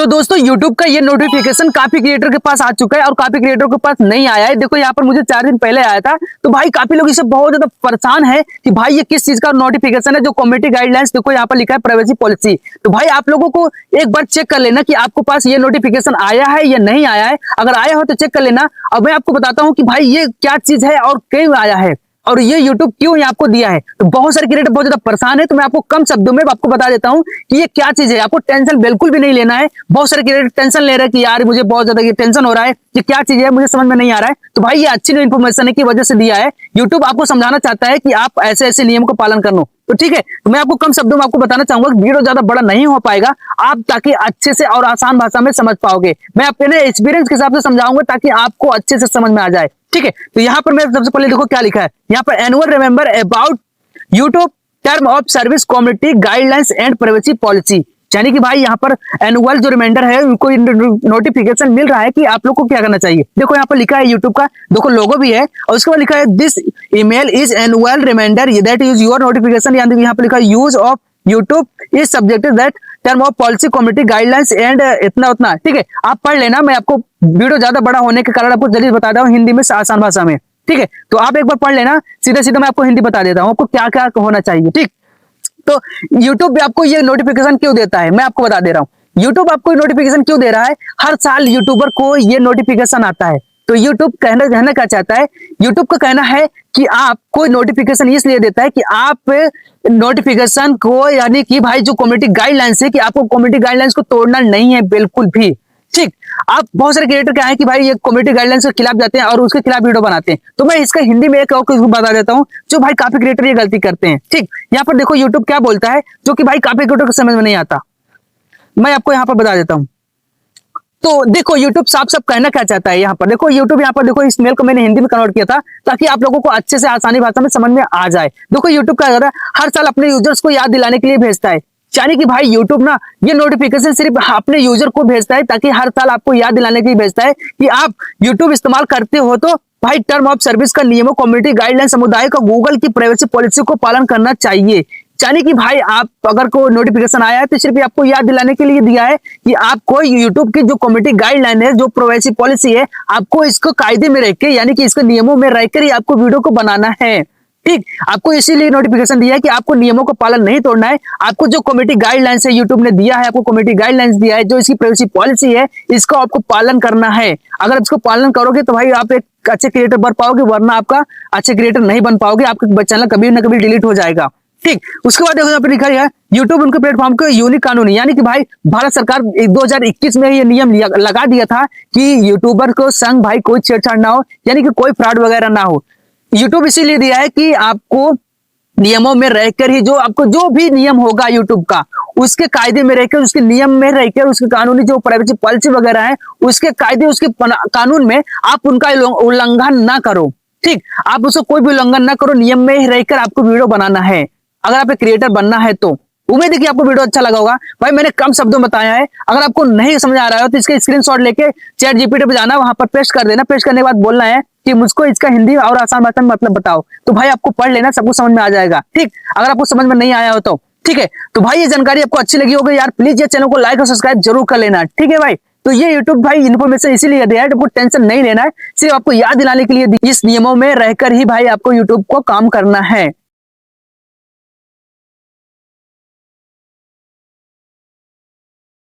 तो दोस्तों YouTube का ये नोटिफिकेशन काफी क्रिएटर के पास आ चुका है और काफी क्रिएटर के पास नहीं आया है। देखो यहाँ पर मुझे 4 दिन पहले आया था, तो भाई काफी लोग इससे बहुत ज्यादा परेशान है कि भाई ये किस चीज का नोटिफिकेशन है। जो कम्युनिटी गाइडलाइंस, देखो यहाँ पर लिखा है प्राइवेसी पॉलिसी। तो भाई आप लोगों को एक बार चेक कर लेना कि आपको पास ये नोटिफिकेशन आया है या नहीं आया है। अगर आया हो तो चेक कर लेना। अब मैं आपको बताता हूँ कि भाई ये क्या चीज है और क्यों आया है और ये YouTube क्यों ये आपको दिया है। तो बहुत सारे क्रिएटर बहुत ज्यादा परेशान है, तो मैं आपको कम शब्दों में आपको बता देता हूँ कि ये क्या चीज है। आपको टेंशन बिल्कुल भी नहीं लेना है। बहुत सारे क्रिएटर टेंशन ले रहे हैं कि यार मुझे बहुत ज्यादा ये टेंशन हो रहा है कि क्या चीज है, मुझे समझ में नहीं आ रहा है। तो भाई ये अच्छी इन्फॉर्मेशन की वजह से दिया है। YouTube आपको समझाना चाहता है कि आप ऐसे ऐसे नियम को पालन कर लो। तो ठीक है, तो मैं आपको कम शब्दों में आपको बताना चाहूंगा, वीडियो ज्यादा बड़ा नहीं हो पाएगा आप, ताकि अच्छे से और आसान भाषा में समझ पाओगे। मैं अपने एक्सपीरियंस के हिसाब से समझाऊंगा ताकि आपको अच्छे से समझ में आ जाए। ठीक है, तो यहाँ पर मैं सबसे पहले देखो क्या लिखा है। यहाँ पर annual remember about YouTube term of service community guidelines and privacy policy, यानी कि भाई यहाँ पर एनुअल जो रिमाइंडर है उनको नोटिफिकेशन मिल रहा है कि आप लोग को क्या करना चाहिए। देखो यहाँ पर लिखा है यूट्यूब का, देखो लोगो भी है और उसके बाद लिखा है this email is annual reminder that use your notification. यहाँ पर लिखा है use of YouTube is subject that term of policy community guidelines and इतना उतना। ठीक है, आप पढ़ लेना। मैं आपको वीडियो ज्यादा बड़ा होने के कारण आपको जल्दी बता रहा हूँ हिंदी में आसान भाषा में। ठीक है, तो आप एक बार पढ़ लेना, सीधा सीधा मैं आपको हिंदी बता देता हूँ आपको क्या क्या होना चाहिए। ठीक, तो YouTube भी आपको ये नोटिफिकेशन क्यों देता है मैं आपको बता दे रहा हूँ। YouTube आपको नोटिफिकेशन क्यों दे रहा है, हर साल यूट्यूबर को ये नोटिफिकेशन आता है। तो YouTube कहना क्या चाहता है, YouTube का कहना है कि आप कोई नोटिफिकेशन इसलिए देता है कि आप नोटिफिकेशन को, यानी कि भाई जो कम्युनिटी गाइडलाइंस है कि आपको कम्युनिटी गाइडलाइंस को तोड़ना नहीं है बिल्कुल भी। ठीक, आप बहुत सारे क्रिएटर क्या है कि भाई ये कम्युनिटी गाइडलाइंस के खिलाफ जाते हैं और उसके खिलाफ वीडियो बनाते हैं। तो मैं इसका हिंदी में एक और बता देता हूँ जो भाई काफी क्रिएटर ये गलती करते हैं। ठीक, यहाँ पर देखो यूट्यूब क्या बोलता है जो कि भाई काफी क्रिएटर को समझ में नहीं आता। मैं आपको यहाँ पर बता देता हूँ। तो देखो यूट्यूब साफ साफ कहना क्या चाहता है। यहाँ पर देखो यूट्यूब, यहाँ पर देखो इस मेल को मैंने हिंदी में कन्वर्ट किया था ताकि आप लोगों को अच्छे से आसानी भाषा में समझ में आ जाए। देखो यूट्यूब क्या कर रहा है, हर साल अपने यूजर्स को याद दिलाने के लिए भेजता है। यानी कि भाई यूट्यूब ना ये नोटिफिकेशन सिर्फ अपने यूजर को भेजता है ताकि हर साल आपको याद दिलाने के लिए भेजता है कि आप यूट्यूब इस्तेमाल करते हो तो भाई टर्म ऑफ सर्विस का नियमों, कम्युनिटी गाइडलाइन, समुदाय का गूगल की प्राइवेसी पॉलिसी को पालन करना चाहिए। यानी कि भाई आप अगर कोई नोटिफिकेशन आया है तो सिर्फ आपको याद दिलाने के लिए दिया है कि आपको यूट्यूब की जो कम्युनिटी गाइडलाइन है, जो प्राइवेसी पॉलिसी है, आपको इसको कायदे में रह के, यानी कि इसके नियमों में रहकर ही आपको वीडियो को बनाना है। ठीक, आपको इसीलिए नोटिफिकेशन दिया है कि आपको नियमों का पालन नहीं तोड़ना है। आपको जो कम्युनिटी गाइडलाइंस है यूट्यूब ने दिया है, आपको कम्युनिटी गाइडलाइंस दिया है, जो इसकी प्राइवेसी पॉलिसी है, इसका आपको पालन करना है। अगर इसको पालन करोगे तो भाई आप एक अच्छे क्रिएटर बन पाओगे, वरना आपका अच्छे क्रिएटर नहीं बन पाओगे, आपका चैनल कभी ना कभी डिलीट हो जाएगा। ठीक, उसके बाद देखो यहाँ पे लिखा है यूट्यूब उनके प्लेटफॉर्म को यूनिक कानून, यानी कि भाई भारत सरकार 2021 में ये नियम लगा दिया था कि यूट्यूबर को संग भाई कोई छेड़छाड़ ना हो, यानी कि कोई फ्रॉड वगैरह ना हो। यूट्यूब इसीलिए दिया है कि आपको नियमों में रहकर ही, जो आपको जो भी नियम होगा यूट्यूब का, उसके कायदे में रहकर, उसके नियम में रहकर, उसके कानूनी जो प्राइवेसी पॉलिसी वगैरह है उसके कायदे, उसके कानून में आप उनका उल्लंघन ना करो। ठीक, आप उसको कोई भी उल्लंघन ना करो, नियम में रहकर आपको वीडियो बनाना है अगर आप एक क्रिएटर बनना है तो। उम्मीद है कि आपको वीडियो अच्छा लगा होगा। भाई मैंने कम शब्दों में बताया है, अगर आपको नहीं समझ आ रहा हो तो इसके स्क्रीनशॉट लेके चैट जीपीटी पे जाना, वहां पर पेस्ट कर देना। पेस्ट करने के बाद बोलना है कि मुझको इसका हिंदी और आसान भाषा में मतलब बताओ, तो भाई आपको पढ़ लेना, सबको समझ में आ जाएगा। ठीक, अगर आपको समझ में नहीं आया हो तो ठीक है। तो भाई ये जानकारी आपको अच्छी लगी होगी यार, प्लीज ये चैनल को लाइक और सब्सक्राइब जरूर कर लेना। ठीक है भाई, तो ये यूट्यूब भाई इन्फॉर्मेशन इसीलिए दिया है, आपको टेंशन नहीं लेना है, सिर्फ आपको याद दिलाने के लिए इस नियमों में रहकर ही भाई आपको यूट्यूब को काम करना है।